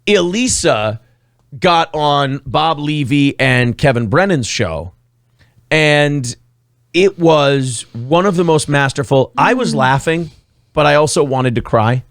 Elisa got on Bob Levy and Kevin Brennan's show, and it was one of the most masterful. I was laughing, but I also wanted to cry.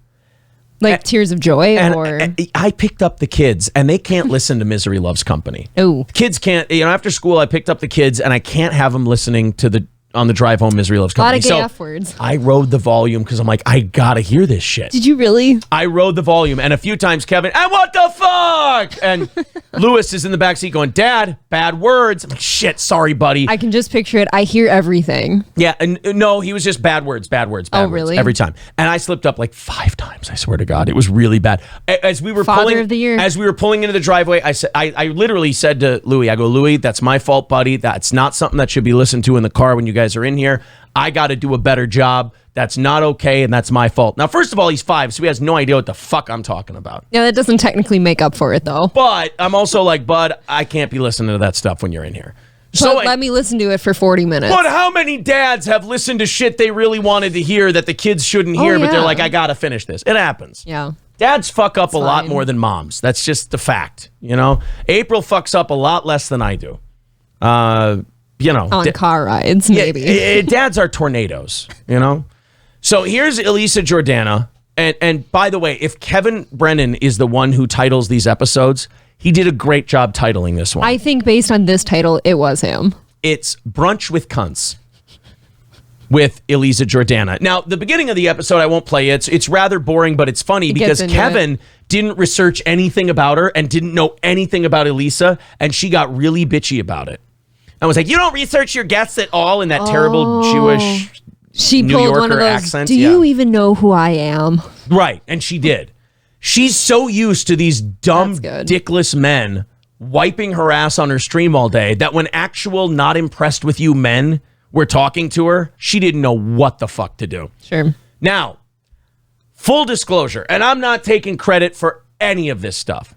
Like tears of joy? And I picked up the kids, and they can't listen to Misery Loves Company. Oh. Kids can't, after school, I picked up the kids, and I can't have them listening to on the drive home, Misery Loves Company. A lot of gay F words. I rode the volume because I'm like, I gotta hear this shit. Did you really? I rode the volume, and a few times Kevin, and what the fuck? And Lewis is in the backseat going, Dad, bad words. I'm like, shit, sorry, buddy. I can just picture it. I hear everything. Yeah, and no, he was just bad words. Really? Every time. And I slipped up like 5 times, I swear to God. It was really bad. As we were Father of the year. As we were pulling into the driveway, I literally said to Louie, I go, Louie, that's my fault, buddy. That's not something that should be listened to in the car when you guys are in here. I got to do a better job. That's not okay, and that's my fault. Now, first of all, he's 5, so he has no idea what the fuck I'm talking about. Yeah, that doesn't technically make up for it, though. But I'm also like, Bud, I can't be listening to that stuff when you're in here. So let me listen to it for 40 minutes. But how many dads have listened to shit they really wanted to hear that the kids shouldn't hear, but they're like, I got to finish this. It happens. Yeah. Dads fuck up a lot more than moms. That's just the fact, April fucks up a lot less than I do. On car rides, maybe. Yeah, dads are tornadoes, So here's Elisa Jordana. And by the way, if Kevin Brennan is the one who titles these episodes, he did a great job titling this one. I think based on this title, it was him. It's Brunch with Cunts with Elisa Jordana. Now, the beginning of the episode, I won't play it. It's rather boring, but it's funny because Kevin didn't research anything about her and didn't know anything about Elisa, and she got really bitchy about it. I was like, you don't research your guests at all in that terrible Jewish New Yorker one of those, accent. Do you even know who I am? Right, and she did. She's so used to these dumb, dickless men wiping her ass on her stream all day that when actual not impressed with you men were talking to her, she didn't know what the fuck to do. Sure. Now, full disclosure, and I'm not taking credit for any of this stuff.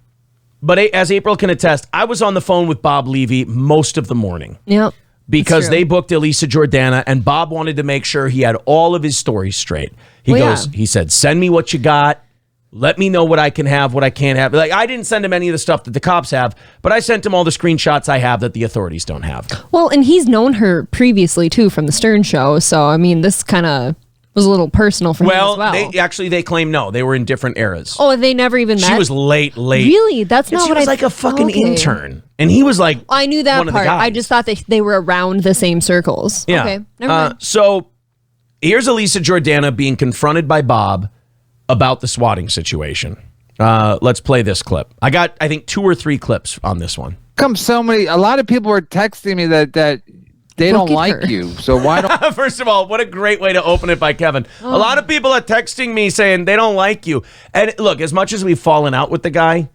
But as April can attest, I was on the phone with Bob Levy most of the morning. Yep. Because they booked Elisa Jordana, and Bob wanted to make sure he had all of his stories straight. He said, send me what you got. Let me know what I can have, what I can't have. Like, I didn't send him any of the stuff that the cops have, but I sent him all the screenshots I have that the authorities don't have. Well, and he's known her previously, too, from the Stern Show. So, I mean, this kind of was a little personal for him as well. They claim no. They were in different eras. Oh, they never even met? She was late. Really? That's not what I... She was like a fucking intern. And he was like I knew that part. I just thought they were around the same circles. Yeah. Okay, never mind. So here's Elisa Jordana being confronted by Bob about the swatting situation. Let's play this clip. I got, I think, 2 or 3 clips on this one. A lot of people are texting me that they don't like you. So why don't... First of all, what a great way to open it by Kevin. A lot of people are texting me saying they don't like you. And look, as much as we've fallen out with the guy,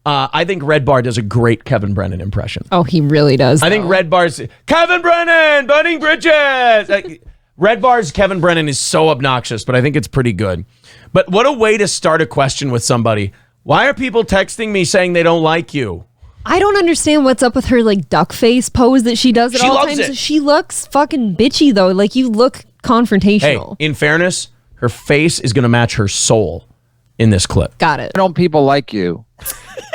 I think Red Bar does a great Kevin Brennan impression. Oh, he really does. I think Red Bar's Kevin Brennan, burning bridges. Red Bar's Kevin Brennan is so obnoxious, but I think it's pretty good. But what a way to start a question with somebody. Why are people texting me saying they don't like you? I don't understand what's up with her like duck face pose that she does at all times. It. She looks fucking bitchy though. Like you look confrontational. Hey, in fairness, her face is going to match her soul in this clip. Got it. Why don't people like you?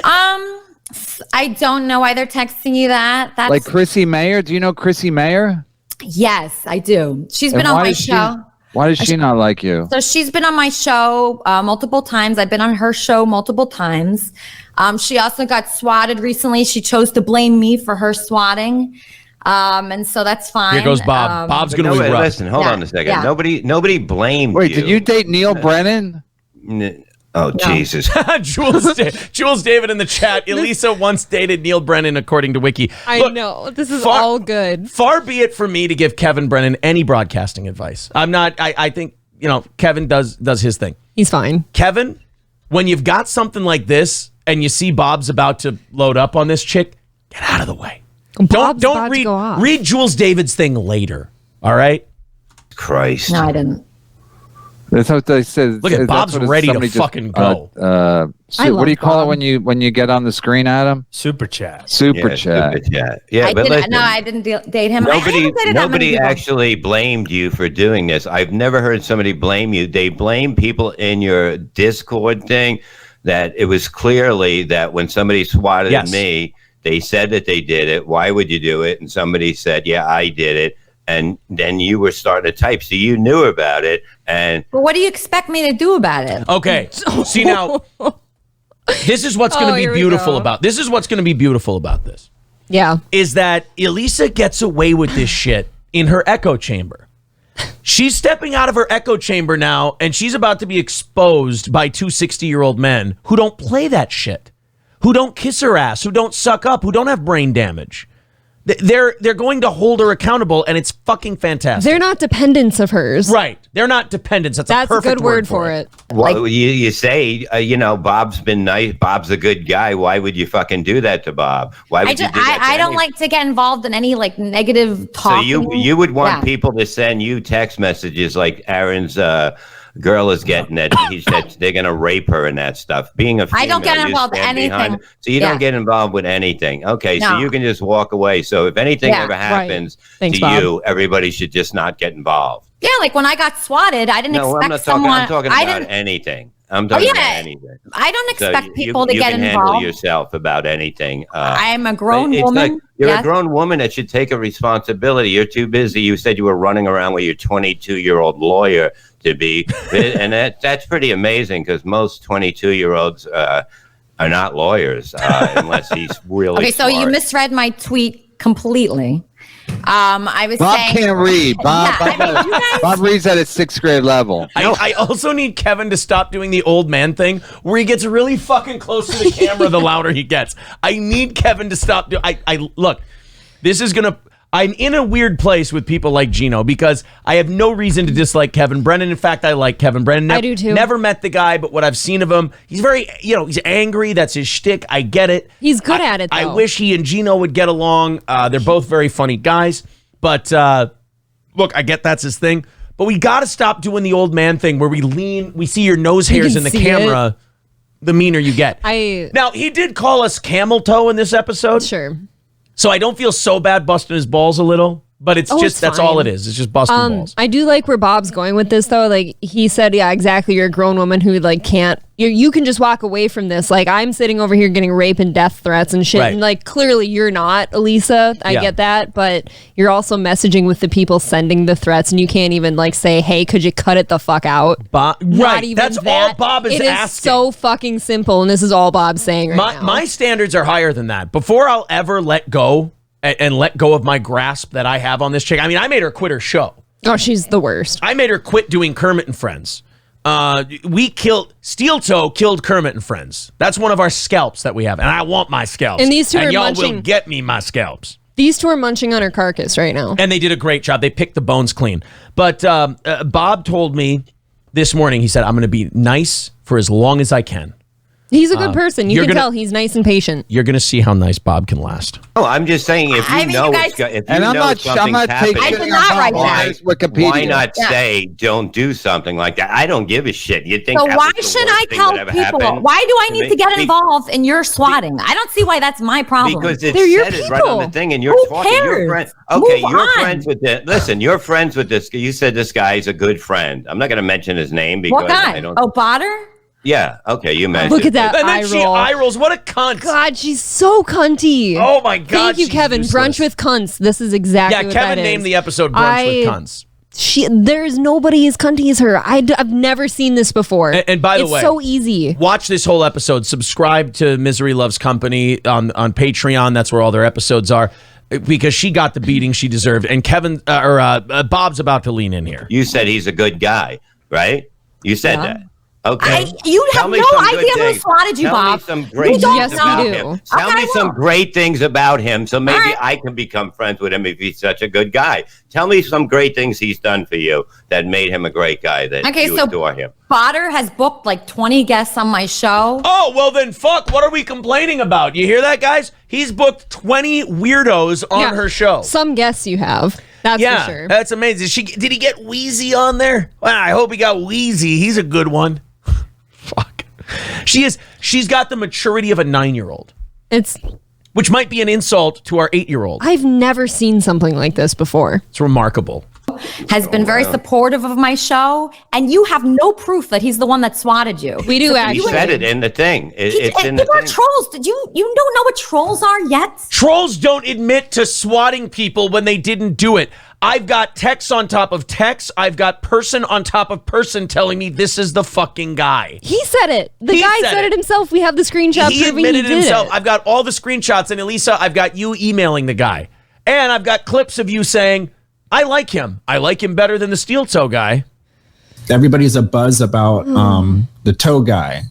I don't know why they're texting you that. That's like Chrissy Mayer. Do you know Chrissy Mayer? Yes, I do. She's been on my show. Why does she not like you? So she's been on my show multiple times. I've been on her show multiple times. She also got swatted recently. She chose to blame me for her swatting. And so that's fine. Here goes Bob. Bob's going to be rough. Listen, hold on a second. Yeah. Nobody blamed you. Wait, did you date Neil Brennan? Oh, no. Jesus. Jules David in the chat. Elisa once dated Neil Brennan, according to Wiki. I know. This is all good. Far be it for me to give Kevin Brennan any broadcasting advice. I'm not. I think, Kevin does his thing. He's fine. Kevin, when you've got something like this and you see Bob's about to load up on this chick, get out of the way. Don't read Jules David's thing later. All right? Christ. No, I didn't. That's what they said. Look at Bob's ready to fucking go. What do you call it when you get on the screen, Adam? Super chat. Super chat. Yeah, but listen, I didn't date him. Nobody actually blamed you for doing this. I've never heard somebody blame you. They blame people in your Discord thing. that it was clearly that when somebody swatted Yes. me, they said that they did it. Why would you do it? And somebody said, yeah, I did it. And then you were starting to type. So you knew about it. And But what do you expect me to do about it? Okay. See, now, this is what's going to be here we beautiful go. about this. Is what's going to be beautiful about this. Yeah. Is that Elisa gets away with this shit in her echo chamber. She's stepping out of her echo chamber now, and she's about to be exposed by two 60-year-old men who don't play that shit, who don't kiss her ass, who don't suck up, who don't have brain damage. They're going to hold her accountable, and it's fucking fantastic. They're not dependents of hers. Right. They're not dependents. That's a That's a perfect good word for it. well, you say, Bob's been nice. Bob's a good guy. Why would you fucking do that to Bob? Why would you do that to I don't any- like to get involved in any like negative talk. So you would want people to send you text messages like Aaron's girl is getting that they're going to rape her and that stuff. Being a female, I don't get you involved in stand anything. behind- so you don't get involved with anything. Okay, so No. you can just walk away. So if anything Yeah, ever happens Thanks, to Bob. you, everybody should just not get involved. Yeah, like when I got swatted, I didn't No, expect I'm not talking. someone. I'm talking I about didn't. anything. I'm talking about yeah. anything. I don't expect So people to you get can handle involved. yourself about anything. I'm a grown It's woman. like you're Yes. a grown woman that should take a responsibility. You're too busy. You said you were running around with your 22-year-old lawyer to be, and that's pretty amazing because most 22-year-olds are not lawyers unless he's really Okay, so you smart. misread my tweet completely. I was Bob saying. can't read. Bob, Yeah, I mean, you guys- Bob reads at a 6th grade level. I also need Kevin to stop doing the old man thing where he gets really fucking close to the camera the louder he gets. I need Kevin to stop doing. Look, this is gonna. I'm in a weird place with people like Gino because I have no reason to dislike Kevin Brennan. In fact, I like Kevin Brennan. I do too. Never met the guy, but what I've seen of him, he's very, he's angry. That's his shtick. I get it. He's good at it, I though. wish he and Gino would get along. They're both very funny guys. But look, I get that's his thing. But we got to stop doing the old man thing where we see your nose hairs can in the see camera, the meaner you get. I- Now, he did call us camel toe in this episode. Sure. So I don't feel so bad busting his balls a little. But it's just, it's that's all it fine. is. It's just busting balls. I do like where Bob's going with this, though. Like, he said, yeah, exactly. You're a grown woman who, like, can't, you can just walk away from this. Like, I'm sitting over here getting rape and death threats and shit. Right. And, like, clearly you're not, Elisa. I Yeah. get that. But you're also messaging with the people sending the threats. And you can't even, like, say, hey, could you cut it the fuck out? Not Not right. even That's that. all Bob is It is asking. so fucking simple. And this is all Bob's saying right now. My standards are higher than that. Before I'll ever let go and let go of my grasp that I have on this chick. I mean, I made her quit her show. Oh, she's the worst. I made her quit doing Kermit and Friends. Steel Toe killed Kermit and Friends. That's one of our scalps that we have, and I want my scalps. And these two are y'all munching- will get me my scalps. These two are munching on her carcass right now. And they did a great job. They picked the bones clean. But Bob told me this morning, he said, I'm going to be nice for as long as I can. He's a good person. You you're can gonna- tell he's nice and patient. You're going to see how nice Bob can last. Oh, I'm just saying if you I mean, know you guys- it's if you And I'm know not something's taking happening, I did not write that. Wikipedia. why not Yeah. say don't do something like that? I don't give a shit. You think So that why was the should worst I thing tell that ever people? happened Why do I to need me? to get involved in your swatting? I don't see why that's my problem. Because it They're your said it right on the people. thing, and you're Who talking. You're cares? friends. Okay, Move you're on. friends with this. Listen, you're friends with this. You said this guy's a good friend. I'm not going to mention his name because What guy? I don't. Oh, Botter? Yeah. Okay, you mentioned. Look at that And then eye she roll. eye rolls. What a cunt. God, she's so cunty. Oh, my God. Thank you, she's Kevin. useless. Brunch with cunts. This is exactly Yeah, what Kevin that named is. the episode Brunch with Cunts. There's nobody as cunty as her. I've never seen this before. And by the way, it's so easy. Watch this whole episode. Subscribe to Misery Loves Company on Patreon. That's where all their episodes are. Because she got the beating she deserved. And Bob's about to lean in here. You said he's a good guy, right? You said that. Okay. You Tell have me no some good idea who things. swatted you, Tell Bob. me some great You don't things Yes, about we do. him. Tell Okay, me some well. great things about him, so maybe right. I can become friends with him if he's such a good guy. Tell me some great things he's done for you that made him a great guy that Okay, you so adore him. Botter has booked like 20 guests on my show. Oh, well then fuck. What are we complaining about? You hear that, guys? He's booked 20 weirdos on Yeah. her show. Some guests you have. That's Yeah, for sure. that's amazing. Did he get Wheezy on there? Well, I hope he got Wheezy. He's a good one. Fuck. She's got the maturity of a 9-year-old, which might be an insult to our 8-year-old. I've never seen something like this before. It's remarkable. show, has been very supportive of my show, and you have no proof that he's the one that swatted you. We do actually. You said it in the thing. It's in the people are thing. trolls. Did you don't know what trolls are yet? Trolls don't admit to swatting people when they didn't do it. I've got texts on top of texts. I've got person on top of person telling me this is the fucking guy. He said it. The guy said it himself. We have the screenshot He proving admitted he did himself. it. I've got all the screenshots, and Elisa, I've got you emailing the guy. And I've got clips of you saying, I like him. I like him better than the steel toe guy. Everybody's a buzz about the toe guy.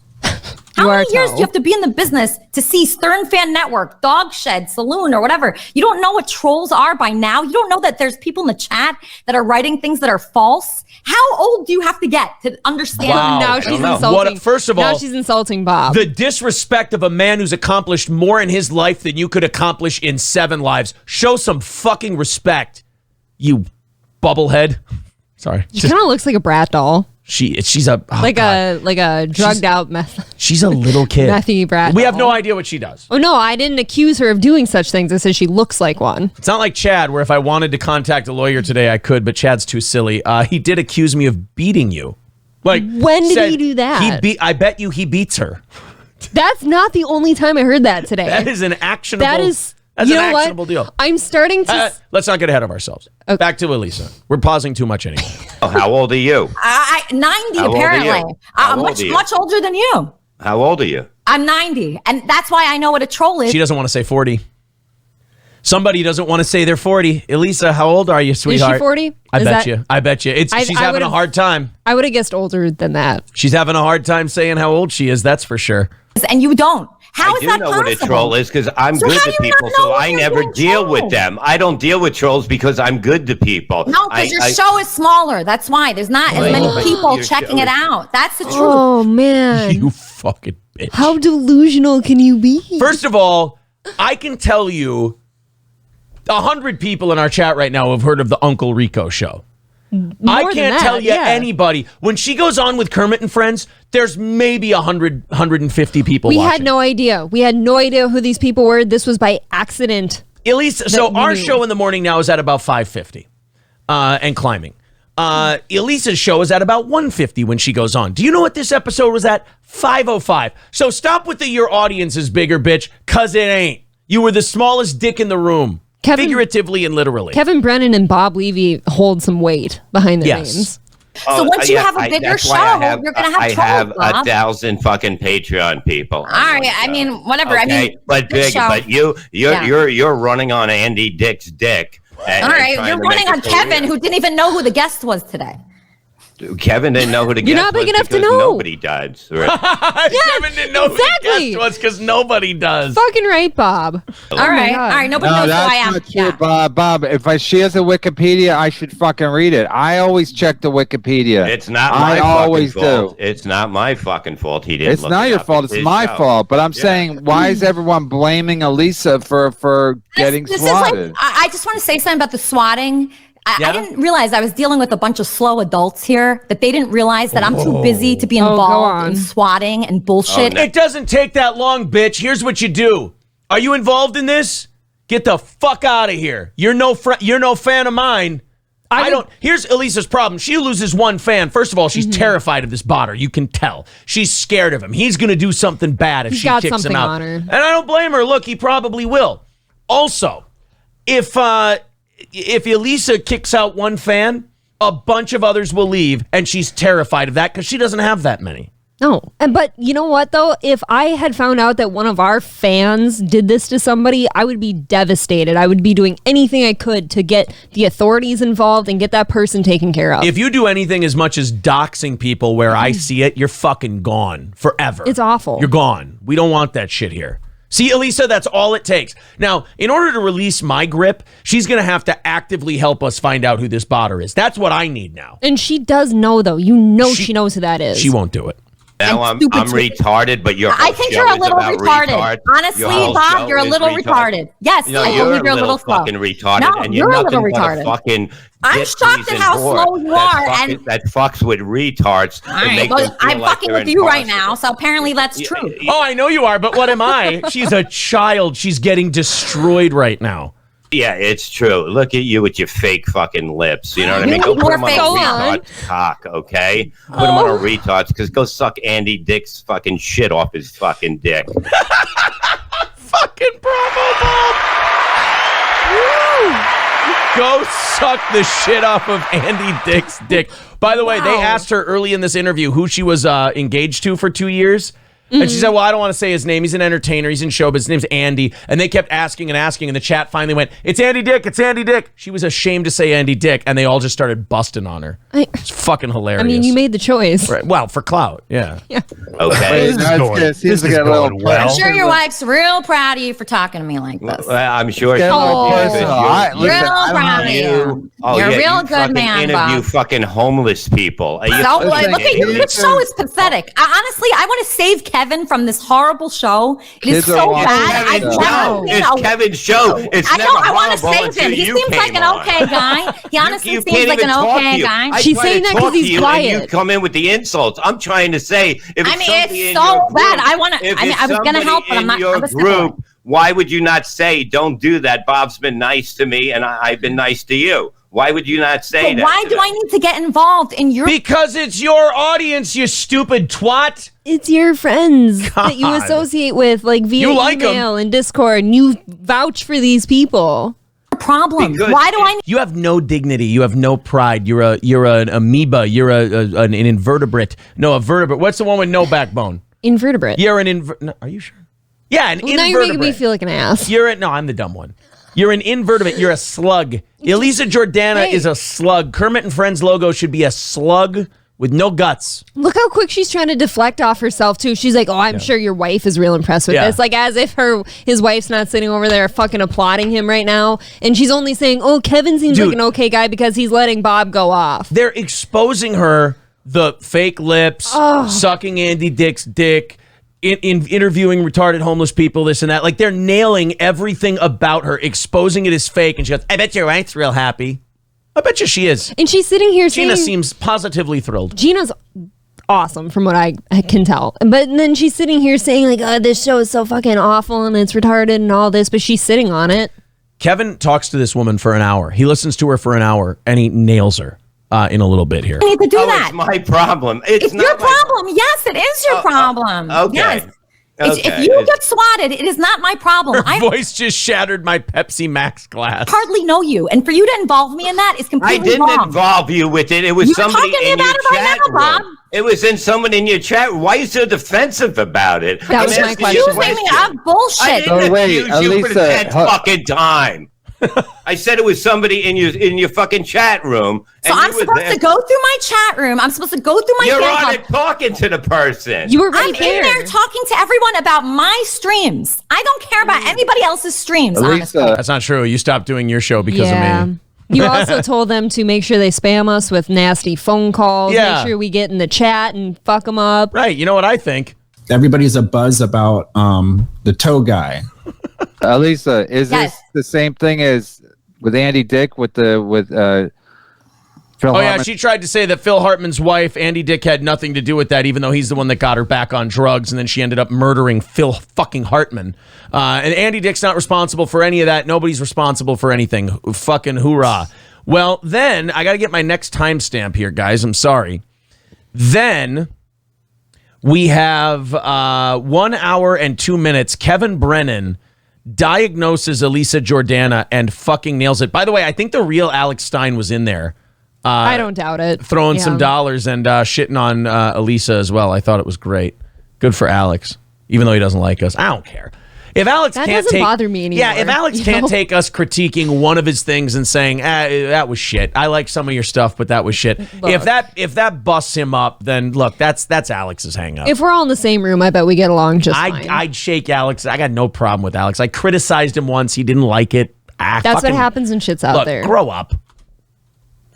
How many years do you have to be in the business to see Stern Fan Network, Dog Shed, Saloon, or whatever? You don't know what trolls are by now? You don't know that there's people in the chat that are writing things that are false? How old do you have to get to understand? Wow. Now she's insulting. First of all, now she's insulting Bob. The disrespect of a man who's accomplished more in his life than you could accomplish in 7 lives. Show some fucking respect, you bubblehead. Sorry. She kind of looks like a brat doll. She's a a drugged out meth. She's a little kid. Methy brat. We have no idea what she does. Oh no, I didn't accuse her of doing such things. I said she looks like one. It's not like Chad, where if I wanted to contact a lawyer today, I could, but Chad's too silly. He did accuse me of beating you. Like, when did he do that? I bet you he beats her. That's not the only time I heard that today. That is an actionable. That's an an actionable deal. I'm starting to. Let's not get ahead of ourselves. Okay. Back to Elisa. We're pausing too much anyway. Oh, how old are you? 90 How old are apparently. you? How old are you? Much older than you. How old are you? I'm 90, and that's why I know what a troll is. She doesn't want to say 40. Somebody doesn't want to say they're 40. Elisa, how old are you, sweetheart? Is she 40? I bet you. She's having a hard time. I would have guessed older than that. She's having a hard time saying how old she is, that's for sure. And you don't. How I is do that know possible? what a troll is because I'm So good how to do you not people, know so what I you're never doing deal troll? with them. I don't deal with trolls because I'm good to people. No, because your show is smaller. That's why. There's not as many people checking it out. That's the truth. Oh man. You fucking bitch. How delusional can you be? First of all, I can tell you 100 people in our chat right now have heard of the Uncle Rico show. I can't tell you anybody. When she goes on with Kermit and Friends, there's maybe 150 people We watching. had no idea. We had no idea who these people were. This was by accident. Elisa, so our show in the morning now is at about 550 and climbing. Elisa's show is at about 150 when she goes on. Do you know what this episode was at? 505. So stop with the your audience is bigger, bitch, because it ain't. You were the smallest dick in the room. Figuratively and literally. Kevin Brennan and Bob Levy hold some weight behind their names. So once you have a bigger show, you're going to have trolls, I have Bob. 1,000 fucking Patreon people. All right, I mean, whatever. Okay, I mean, but this big, show- but you're running on Andy Dick's dick. All right, you're running on Kevin, who didn't even know who the guest was today. Kevin didn't know who the guest not big was enough to because know. nobody does. Right? Kevin didn't know who the guest was because nobody does. Fucking right, Bob. All right, nobody knows who I am. That's not true, Bob. If she has a Wikipedia, I should fucking read it. I always check the Wikipedia. It's not my I always fault. do. It's not my fucking fault. He didn't. It's look not it your up. fault. It's his my show. fault. But I'm saying, why is everyone blaming Elisa for getting This swatted? is like, I just want to say something about the swatting. I didn't realize I was dealing with a bunch of slow adults here, that they didn't realize that I'm too busy to be go involved on. in swatting and bullshit. It doesn't take that long, bitch. Here's what you do. Are you involved in this? Get the fuck out of here. You're no fan of mine. I don't. Here's Elisa's problem. She loses one fan. First of all, she's terrified of this botter. You can tell. She's scared of him. He's going to do something bad if He's she got kicks him something out. on her. And I don't blame her. Look, he probably will. Also, if Elisa kicks out one fan, a bunch of others will leave, and she's terrified of that because she doesn't have that many. No. But you know what, though? If I had found out that one of our fans did this to somebody, I would be devastated. I would be doing anything I could to get the authorities involved and get that person taken care of. If you do anything as much as doxing people where I see it, you're fucking gone forever. It's awful. You're gone. We don't want that shit here. See, Elisa, that's all it takes. Now, in order to release my grip, she's going to have to actively help us find out who this botter is. That's what I need now. And she does know, though. You know she knows who that is. She won't do it. Now I'm retarded, but your I think you're a little retarded. Honestly, Bob, you're a little retarded. Yes, No, I you're believe you're a little slow. fucking retarded, No, and you're a nothing little but a retarded. fucking I'm dick shocked at how whore slow you are, and that fucks with retards. all right, well, I'm fucking with you right now, so apparently that's true. Oh, I know you are, but what am I? She's a child. She's getting destroyed right now. Yeah, it's true. Look at you with your fake fucking lips. You know what I mean? Go put them on a retard's cock, okay? Put them on a retard's, because go suck Andy Dick's fucking shit off his fucking dick. Fucking Bravo Bob! Go suck the shit off of Andy Dick's dick. By the way, they asked her early in this interview who she was engaged to for 2 years. And she said, well, I don't want to say his name. He's an entertainer. He's in showbiz. His name's Andy. And they kept asking and asking. And the chat finally went, it's Andy Dick. It's Andy Dick. She was ashamed to say Andy Dick. And they all just started busting on her. It's fucking hilarious. I mean, you made the choice. Right. Well, for clout. Yeah. Okay. This is going well. I'm sure your wife's real proud of you for talking to me like this. Well, I'm sure. Real proud of you. You're a real good man, Bob. Interview fucking homeless people. Look at you. This show is pathetic. Honestly, I want to save Kevin from this horrible show. It is so bad. It's Kevin's show. It's I know. I want to save him. He seems like an okay guy. He honestly seems like an okay guy. She's saying that because he's quiet. And you come in with the insults. I'm trying to say, it's so bad. I was going to help, but I'm not. Your group, why would you not say, don't do that? Bob's been nice to me, and I've been nice to you. Why would you not say that? Why do I need to get involved in your... Because it's your audience, you stupid twat. It's your friends that you associate with, like via email and Discord, and you vouch for these people. Problem. Why do I... You have no dignity. You have no pride. You're an amoeba. You're an invertebrate. No, a vertebrate. What's the one with no backbone? Invertebrate. You're an invertebrate. Are you sure? Yeah, an invertebrate. Now you're making me feel like an ass. No, I'm the dumb one. You're an invertebrate. You're a slug. Elisa Jordana is a slug. Kermit and Friends logo should be a slug with no guts. Look how quick she's trying to deflect off herself, too. She's like, oh, I'm sure your wife is real impressed with this. Like, as if his wife's not sitting over there fucking applauding him right now. And she's only saying, oh, Kevin seems like an okay guy because he's letting Bob go off. They're exposing her, the fake lips, sucking Andy Dick's dick, in interviewing retarded homeless people, this and that. Like, they're nailing everything about her, exposing it as fake. And she goes, I bet your wife's real happy. I bet you she is. And she's sitting here saying... Gina seems positively thrilled. Gina's awesome from what I can tell. But then she's sitting here saying, like, oh, this show is so fucking awful and it's retarded and all this, but she's sitting on it. Kevin talks to this woman for an hour. He listens to her for an hour, and he nails her. In a little bit here. I need to do that. It's my problem. It's not your problem. Yes, it is your problem. Okay. Yes. Okay. If you get swatted, it is not my problem. Her voice just shattered my Pepsi Max glass. Hardly know you, and for you to involve me in that is completely wrong. I didn't involve you with it. It was somebody in your chat room. Bob. It was in someone in your chat. Why are you so defensive about it? That was my question. Accusing me of bullshit. I didn't accuse you for the 10th fucking time. I said it was somebody in your fucking chat room. So I'm supposed to go through my chat room. I'm supposed to go through my. You're on it talking to the person. You were right there. I'm in there talking to everyone about my streams. I don't care about anybody else's streams. Honestly, that's not true. You stopped doing your show because of me. You also told them to make sure they spam us with nasty phone calls. Yeah. Make sure we get in the chat and fuck them up. Right. You know what I think? Everybody's a buzz about the toe guy. Elisa, is this the same thing as with Andy Dick with Phil Hartman? She tried to say that Phil Hartman's wife, Andy Dick, had nothing to do with that, even though he's the one that got her back on drugs, and then she ended up murdering Phil fucking Hartman. And Andy Dick's not responsible for any of that. Nobody's responsible for anything. Fucking hoorah. Well, then, I got to get my next timestamp here, guys. I'm sorry. Then we have 1 hour and 2 minutes. Kevin Brennan diagnoses Elisa Jordana and fucking nails it. By the way, I think the real Alex Stein was in there. I don't doubt it. Throwing some dollars and shitting on Elisa as well. I thought it was great. Good for Alex, even though he doesn't like us. I don't care. If Alex doesn't bother me anymore. Yeah, if Alex can't take us critiquing one of his things and saying, that was shit. I like some of your stuff, but that was shit. Look, if that busts him up, then look, that's Alex's hang up. If we're all in the same room, I bet we get along just fine. I'd shake Alex. I got no problem with Alex. I criticized him once. He didn't like it. That's what happens when shit's out there. Grow up.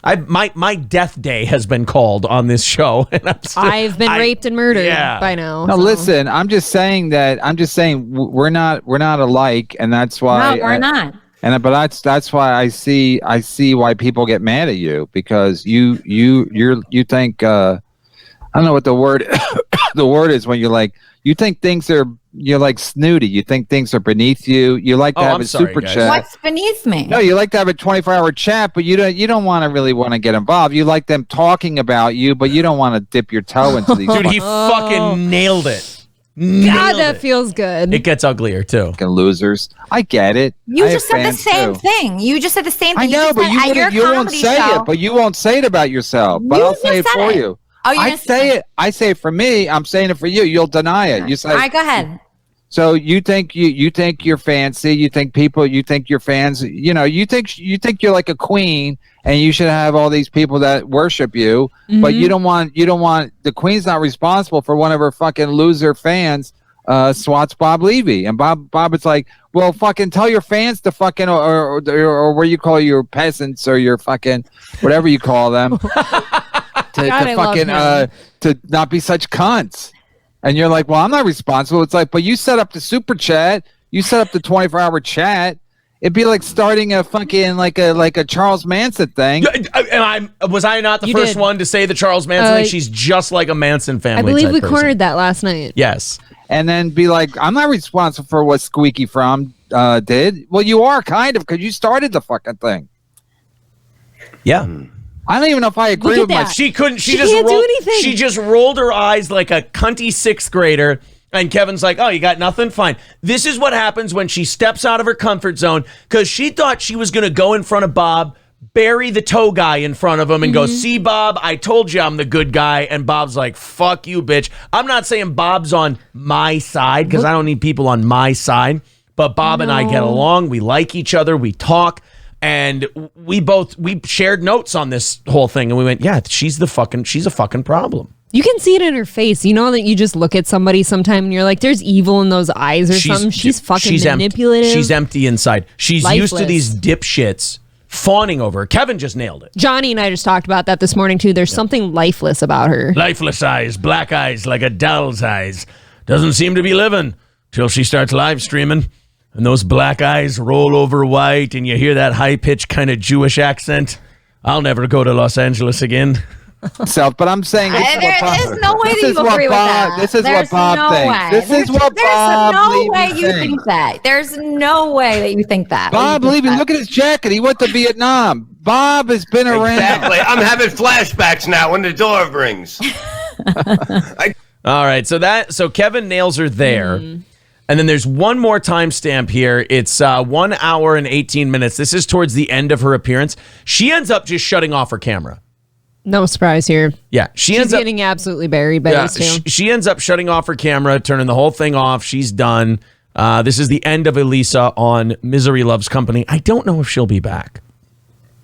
My death day has been called on this show, and I've been raped and murdered by now. No, listen, I'm just saying we're not alike, and that's why we're not. But that's why I see why people get mad at you, because you think I don't know what the word the word is when you're like, you think things are snooty. You think things are beneath you. You like to have a super chat. What's beneath me? No, you like to have a 24-hour chat, but you don't really want to get involved. You like them talking about you, but you don't want to dip your toe into these. Dude, he fucking nailed it. God, that feels good. It gets uglier too. Fucking losers. I get it. You just said the same thing. You just said the same thing. I know, but you won't say it. But you won't say it about yourself. But I'll say it for you. Oh, I say it. I say it for me. I'm saying it for you. You'll deny it. You say. All right, go ahead. So you think you're fancy. You think your fans. You think you're like a queen, and you should have all these people that worship you. Mm-hmm. But you don't want the queen's not responsible for one of her fucking loser fans. Swats Bob Levy, and Bob is like, well, fucking tell your fans to fucking or what you call your peasants or your fucking whatever you call them to not be such cunts. And you're like, well, I'm not responsible. It's like, but you set up the super chat, you set up the 24-hour chat. It'd be like starting a fucking like a Charles Manson thing. And was I not the first one to say the Charles Manson thing? She's just like a Manson family. I believe we cornered that last night. Yes. And then be like, I'm not responsible for what Squeaky Fromm did. Well, you are kind of, because you started the fucking thing. Yeah. I don't even know if I agree with my. She couldn't. She can't do anything. She just rolled her eyes like a cunty sixth grader. And Kevin's like, oh, you got nothing? Fine. This is what happens when she steps out of her comfort zone, because she thought she was going to go in front of Bob, bury the toe guy in front of him and go, see, Bob, I told you I'm the good guy. And Bob's like, fuck you, bitch. I'm not saying Bob's on my side, because I don't need people on my side. But Bob and I get along. We like each other. We talk. And we shared notes on this whole thing. And we went, yeah, she's a fucking problem. You can see it in her face. You know that you just look at somebody sometime and you're like, there's evil in those eyes or something. She's fucking manipulative. She's empty inside. She's lifeless. Used to these dipshits fawning over her. Kevin just nailed it. Johnny and I just talked about that this morning too. There's something lifeless about her. Lifeless eyes, black eyes like a doll's eyes. Doesn't seem to be living till she starts live streaming. And those black eyes roll over white and you hear that high-pitched kind of Jewish accent. I'll never go to Los Angeles again. But I'm saying there's no way that you agree with that. This is what Bob thinks. This is what Bob There's no way you think that. There's no way that you think that. Bob Levy, look at his jacket. He went to Vietnam. Bob has been around. Exactly. I'm having flashbacks now when the door rings. All right. So Kevin nails her there. And then there's one more timestamp here. It's 1 hour and 18 minutes. This is towards the end of her appearance. She ends up just shutting off her camera. No surprise here. Yeah, she's getting absolutely buried by this too. She ends up shutting off her camera, turning the whole thing off. She's done. This is the end of Elisa on Misery Loves Company. I don't know if she'll be back.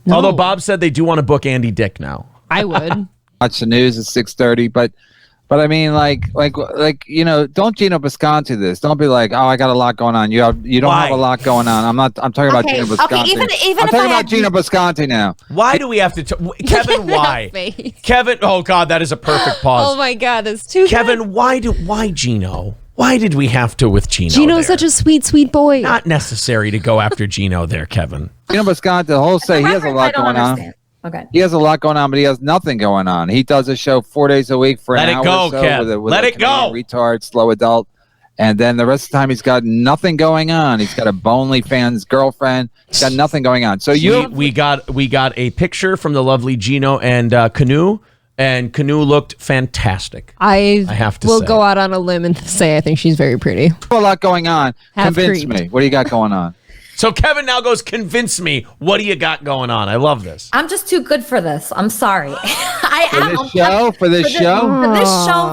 No. Although Bob said they do want to book Andy Dick now. I would. Watch the news at 6:30, but I mean, like don't Gino Bisconti this. Don't be like, oh, I got a lot going on. You don't have a lot going on. I'm talking about Gino Bisconti. Okay, I'm talking about Gino Bisconti now. Why do we have to? Kevin, why? Kevin, oh God, that is a perfect pause. Oh my God, that's too. Kevin, good. why Gino? Why did we have to with Gino? Gino's such a sweet, sweet boy. Not necessary to go after Gino there, Kevin. Gino Bisconti, the whole say he has a lot going on. Okay. He has a lot going on, but he has nothing going on. He does a show 4 days a week for an hour or so with Let it go. Retard, slow adult. And then the rest of the time, he's got nothing going on. He's got a OnlyFans girlfriend. He's got nothing going on. So we got a picture from the lovely Gino and Canoe, and Canoe looked fantastic. I have to will say. go out on a limb and say I think she's very pretty. A lot going on. Convince me. What do you got going on? So Kevin now goes, convince me. What do you got going on? I love this. I'm just too good for this. I'm sorry. For this show,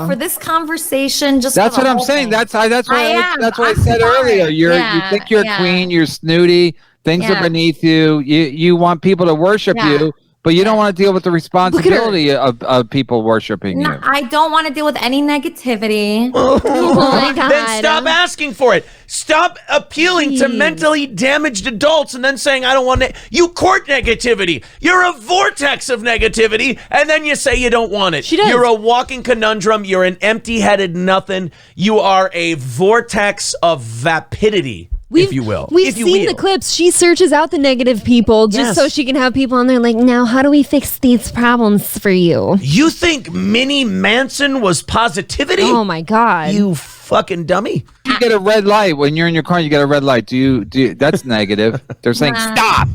for this conversation. Just that's what I'm saying. That's what I said earlier. You think you're a queen. You're snooty. Things are beneath you. You want people to worship you. But you don't want to deal with the responsibility of people worshiping you. I don't want to deal with any negativity. Oh my God. Then stop asking for it. Stop appealing to mentally damaged adults and then saying, I don't want to. You court negativity. You're a vortex of negativity. And then you say you don't want it. She does. You're a walking conundrum. You're an empty-headed nothing. You are a vortex of vapidity. If you will. We've seen the clips. She searches out the negative people just so she can have people on there like, now how do we fix these problems for you? You think Minnie Manson was positivity? Oh my God. You fucking dummy. get a red light when you're in your car. You get a red light. Do you? That's negative. They're saying stop.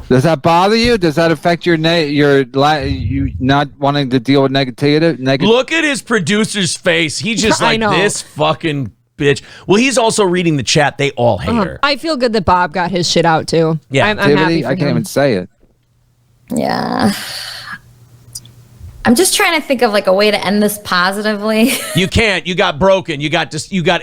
Does that bother you? Does that affect you not wanting to deal with negative? Look at his producer's face. He just like know. this fucking bitch. Well, he's also reading the chat. They all hate her. I feel good that Bob got his shit out too. Yeah. I'm happy for I can't him. even say it. Yeah. I'm just trying to think of like a way to end this positively. You can't. You got broken. You got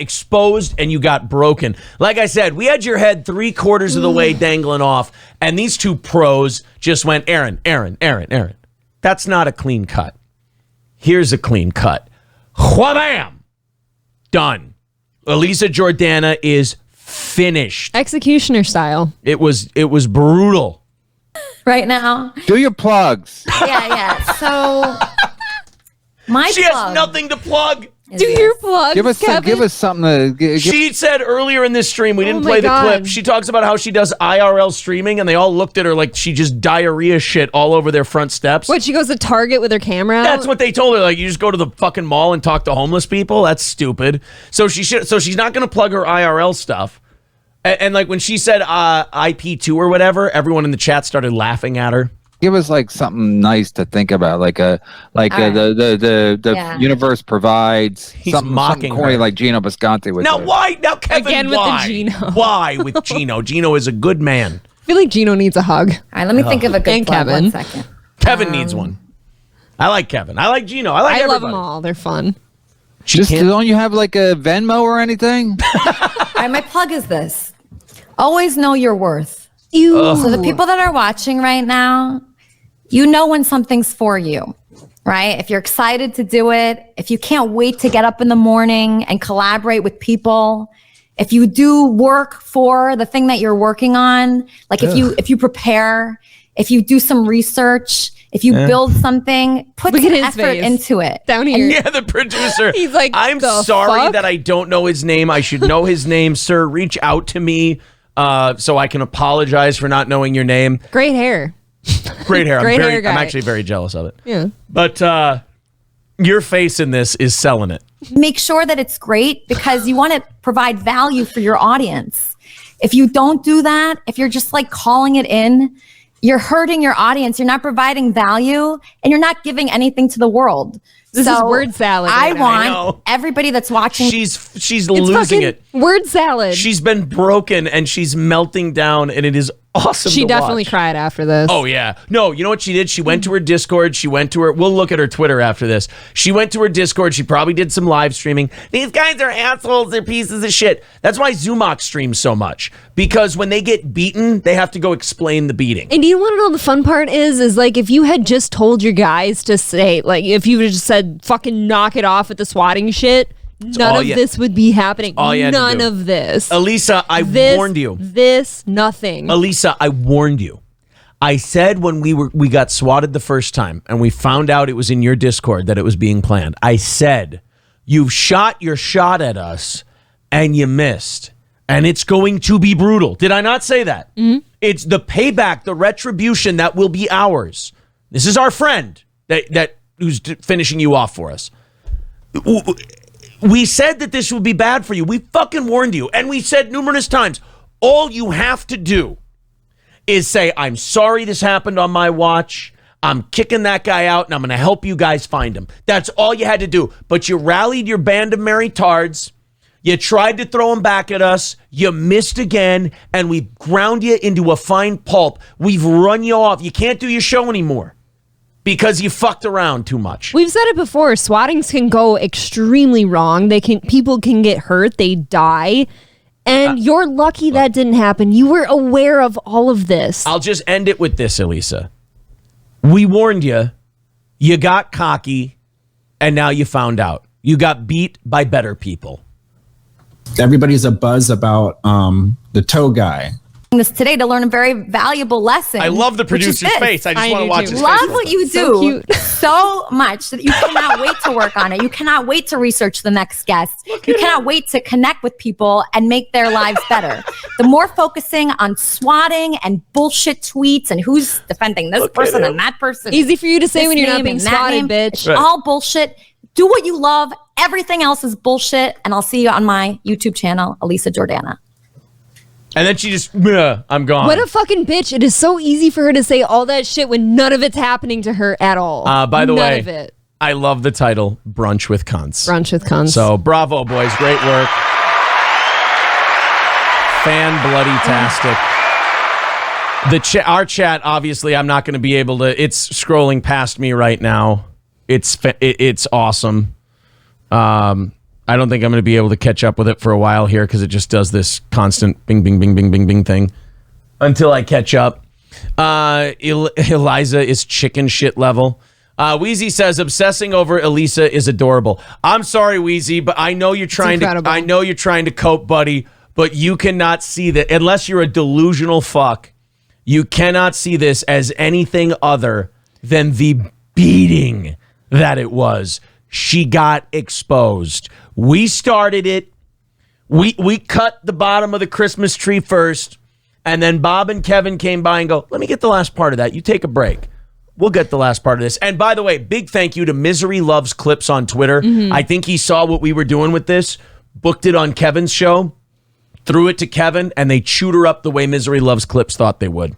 exposed and you got broken. Like I said, we had your head 3/4 of the way dangling off, and these two pros just went, Aaron. That's not a clean cut. Here's a clean cut. Wham! Done. Elisa Jordana is finished. Executioner style. It was brutal. Right now. Do your plugs. Yeah. So my She plug has nothing to plug. Do your plugs, Give us Kevin. something to. She said earlier in this stream, we didn't my play the God. clip. She talks about how she does IRL streaming, and they all looked at her like she just diarrhea shit all over their front steps. What, she goes to Target with her camera out? That's what they told her. Like, you just go to the fucking mall and talk to homeless people. That's stupid. So she's not going to plug her IRL stuff. And like when she said IP2 or whatever, everyone in the chat started laughing at her. Give us like something nice to think about, the universe provides. He's something mocking corny her. like Gino Bisconti would Now do. why? Now Kevin, Again with the why? Gino. Why with Gino? Gino is a good man. I feel like Gino needs a hug. All right, let me think of a good And plug. Kevin. 1 second. Kevin needs one. I like Kevin. I like Gino. I like I love everybody. them all. They're fun. Don't you have like a Venmo or anything? All right, my plug is this. Always know your worth. You. So the people that are watching right now, you know when something's for you, right? If you're excited to do it, if you can't wait to get up in the morning and collaborate with people, if you do work for the thing that you're working on, like if you prepare, if you do some research, if you build something, put Look some at his effort face. into it. Down here. Yeah, the producer. He's like, I'm "The sorry fuck?" that I don't know his name. I should know his name, sir. Reach out to me so I can apologize for not knowing your name. Great hair. Great hair. Great hair guy. I'm actually very jealous of it. Yeah. But your face in this is selling it. Make sure that it's great because you want to provide value for your audience. If you don't do that, if you're just like calling it in, you're hurting your audience. You're not providing value and you're not giving anything to the world. This is word salad. I right now. I know. want everybody that's watching. She's It's losing fucking it. word salad. She's been broken and she's melting down, and it is awesome. She to definitely watch. cried after this. Oh, yeah. No, you know what she did? She went to her Discord. We'll look at her Twitter after this. She went to her Discord. She probably did some live streaming. These guys are assholes. They're pieces of shit. That's why Zumok streams so much. Because when they get beaten, they have to go explain the beating. And do you want to know the fun part is like if you had just told your guys to say, like if you just said fucking knock it off with the swatting shit, none of this would be happening. None of this. Elisa, I warned you. Nothing. Elisa, I warned you. I said when we got swatted the first time and we found out it was in your Discord that it was being planned. I said, you've shot your shot at us and you missed. And it's going to be brutal. Did I not say that? Mm-hmm. It's the payback, the retribution that will be ours. This is our friend that who's finishing you off for us. We said that this would be bad for you. We fucking warned you. And we said numerous times, all you have to do is say, I'm sorry this happened on my watch. I'm kicking that guy out and I'm going to help you guys find him. That's all you had to do. But you rallied your band of merry tards. You tried to throw him back at us. You missed again. And we've ground you into a fine pulp. We've run you off. You can't do your show anymore because you fucked around too much. We've said it before. Swattings can go extremely wrong. People can get hurt. They die. And you're lucky that didn't happen. You were aware of all of this. I'll just end it with this, Elisa. We warned you. You got cocky. And now you found out. You got beat by better people. Everybody's a buzz about the toe guy. This today to learn a very valuable lesson. I love the which is producer's this. face. I just want to do watch too. his Love face. what you So do cute. so much that you cannot wait to work on it. You cannot wait to research the next guest. You cannot wait to connect with people and make their lives better. The more focusing on swatting and bullshit tweets and who's defending this person and that person. Easy for you to say this when you're not name being and that swatted, name, bitch. It's all bullshit. Do what you love. Everything else is bullshit. And I'll see you on my YouTube channel, Elisa Jordana. And then she just, I'm gone. What a fucking bitch. It is so easy for her to say all that shit when none of it's happening to her at all. By the way, none of it. I love the title, Brunch with Cunts. Brunch with Cunts. So bravo, boys. Great work. Fan-bloody-tastic. Our chat, obviously, I'm not going to be able to. It's scrolling past me right now. It's awesome. I don't think I'm going to be able to catch up with it for a while here because it just does this constant bing, bing, bing, bing, bing, bing thing until I catch up. Eliza is chicken shit level. Wheezy says obsessing over Elisa is adorable. I'm sorry, Wheezy, but I know you're trying to. I know you're trying to cope, buddy. But you cannot see that unless you're a delusional fuck. You cannot see this as anything other than the beating that it was. She got exposed. We started it. We cut the bottom of the Christmas tree first, and then Bob and Kevin came by and go, let me get the last part of that. You take a break. We'll get the last part of this. And by the way, big thank you to Misery Loves Clips on Twitter. I think he saw what we were doing with this, booked it on Kevin's show, threw it to Kevin, and they chewed her up the way Misery Loves Clips thought they would.